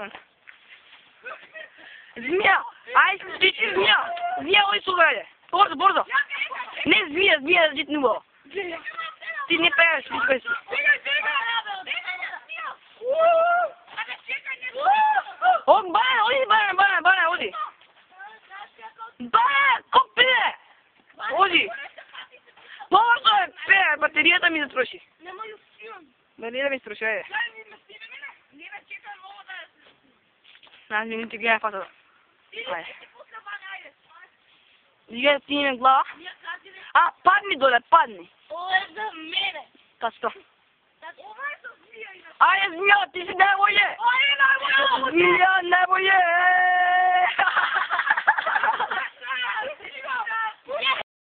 man. Zmija! Aj, ti zmija! Zmija, oj, słuchaj! Borzo! Не zmija, дит не было. Ти не пееш, виждай си. Он бана, оди. Бана, коп пие! Оди. Борзо е, пее, батерията ми затроши. Дали да ми строши, айде. Аз минути гледа фата. Айде. Дига ти ми глава. А, падни доле, падни. Ovo je za mene. Та що? Ovo je za zmija. Айде, zmija, ти си najbolje! Ovo je najbolje. Zmija, najbolje!